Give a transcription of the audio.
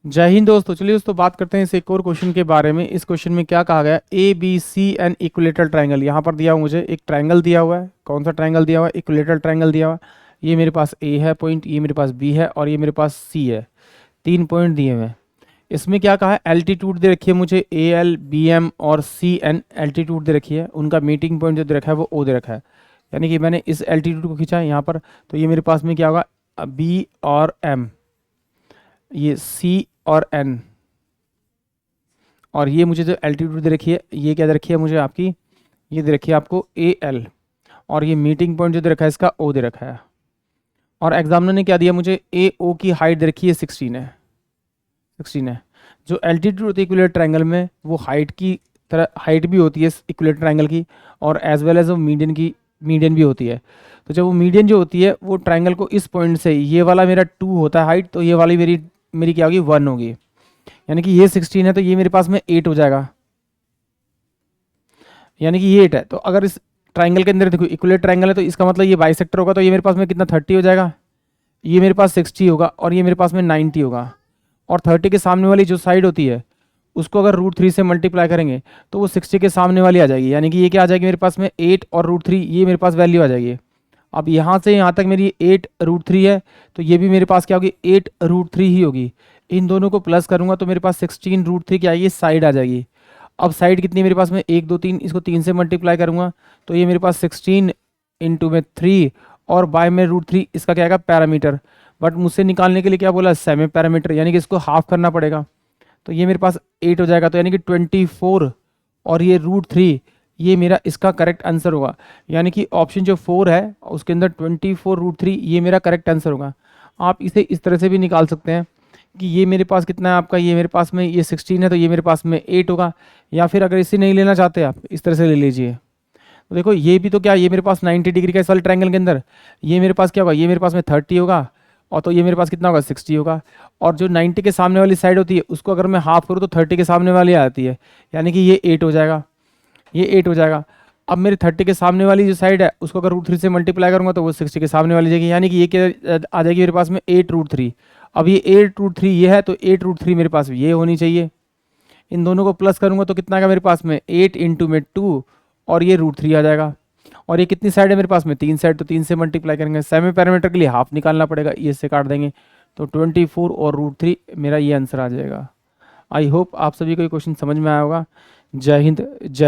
जय हिंद दोस्तों। चलिए दोस्तों बात करते हैं इस एक और क्वेश्चन के बारे में। इस क्वेश्चन में क्या कहा गया, A B C an equilateral triangle. यहाँ पर दिया हुआ मुझे एक ट्रायंगल दिया हुआ है। कौन सा ट्रायंगल दिया हुआ है? इक्विलेटरल ट्रायंगल दिया हुआ है। ये मेरे पास ए है पॉइंट, ये मेरे पास बी है और ये मेरे पास सी है। 3 पॉइंट दिए हुए हैं। इसमें क्या कहा है, एल्टीट्यूड दे रखी है मुझे ए एल बी एम और सी एन एल्टीट्यूड दे रखी है। उनका मीटिंग पॉइंट जो दे रखा है वो ओ दे रखा है। यानी कि मैंने इस एल्टीट्यूड को खींचा है यहाँ पर, तो ये मेरे पास में क्या होगा, बी और एम, ये सी और एन, और ये मुझे जो एल्टीट्यूड दे रखी है ये क्या दे रखी है मुझे आपकी, ये दे रखी है आपको ए एल, और ये मीटिंग पॉइंट जो दे रखा है इसका ओ दे रखा है। और एग्जामिनर ने क्या दिया मुझे, ए ओ की हाइट दे रखी है 16 है। जो एल्टीट्यूड होती है इक्विलेटरल ट्रायंगल में वो हाइट की तरह हाइट भी होती है इक्विलेटरल ट्रायंगल की, और एज वेल एज वो मीडियन भी होती है। तो जब वो मीडियन जो होती है वो ट्रायंगल को इस पॉइंट से, ये वाला मेरा 2 होता है हाइट, तो ये वाली मेरी मेरी क्या होगी, 1 होगी। यानी कि ये 16 है तो ये मेरे पास में 8 हो जाएगा। यानी कि ये 8 है, तो अगर इस ट्राइंगल के अंदर देखो इक्विलेटरल ट्राइंगल है तो इसका मतलब ये बाइसेक्टर होगा, तो ये मेरे पास में कितना 30 हो जाएगा, ये मेरे पास 60 होगा और ये मेरे पास में 90 होगा। और 30 के सामने वाली जो साइड होती है उसको अगर √3 से मल्टीप्लाई करेंगे तो वो 60 के सामने वाली आ जाएगी। यानी कि ये क्या आ जाएगी मेरे पास में 8 और √3, ये मेरे पास वैल्यू आ जाएगी। अब यहाँ से यहाँ तक मेरी 8 √3 है, तो ये भी मेरे पास क्या होगी, 8 √3 ही होगी। इन दोनों को प्लस करूंगा तो मेरे पास 16 √3 क्या आएगी, साइड आ जाएगी। अब साइड कितनी मेरे पास में, 1 2 3, इसको 3 से मल्टीप्लाई करूंगा तो ये मेरे पास 16 इंटू में 3 और बाय में √3, इसका क्या आएगा, पैरामीटर। बट मुझसे निकालने के लिए क्या बोला, सेमी पैरामीटर, यानी कि इसको हाफ करना पड़ेगा। तो ये मेरे पास 8 हो जाएगा, तो यानी कि 24 और ये √3, ये मेरा इसका करेक्ट आंसर होगा। यानी कि ऑप्शन जो 4 है उसके अंदर 24 √3 ये मेरा करेक्ट आंसर होगा। आप इसे इस तरह से भी निकाल सकते हैं कि ये मेरे पास कितना है आपका, ये मेरे पास में ये 16 है तो ये मेरे पास में 8 होगा। या फिर अगर इसे नहीं लेना चाहते आप इस तरह से ले लीजिए। तो देखो ये भी तो क्या, ये मेरे पास 90 डिग्री का इस वाले ट्रायंगल के अंदर, ये मेरे पास क्या होगा, ये मेरे पास में 30 होगा, और तो ये मेरे पास कितना होगा, 60 होगा। और जो 90 के सामने वाली साइड होती है उसको अगर मैं हाफ करूँ तो 30 के सामने वाली आती है, यानी कि ये 8 हो जाएगा, ये 8 हो जाएगा। अब मेरे 30 के सामने वाली जो साइड है उसको अगर √3 से मल्टीप्लाई करूंगा तो वो 60 के सामने वाली जाएगी, यानी कि ये क्या आ जाएगी मेरे पास में 8 √3। अब ये 8 √3 ये है तो 8 √3 मेरे पास ये होनी चाहिए। इन दोनों को प्लस करूंगा तो कितना आएगा मेरे पास में, 8 इंटू में 2 और ये √3 आ जाएगा। और ये कितनी साइड है मेरे पास में, 3 साइड, तो 3 से मल्टीप्लाई करेंगे। सेमी पैरामीटर के लिए हाफ निकालना पड़ेगा, ये से काट देंगे तो 24 और √3 मेरा ये आंसर आ जाएगा। आई होप आप सभी को ये क्वेश्चन समझ में आया होगा। जय हिंद, जय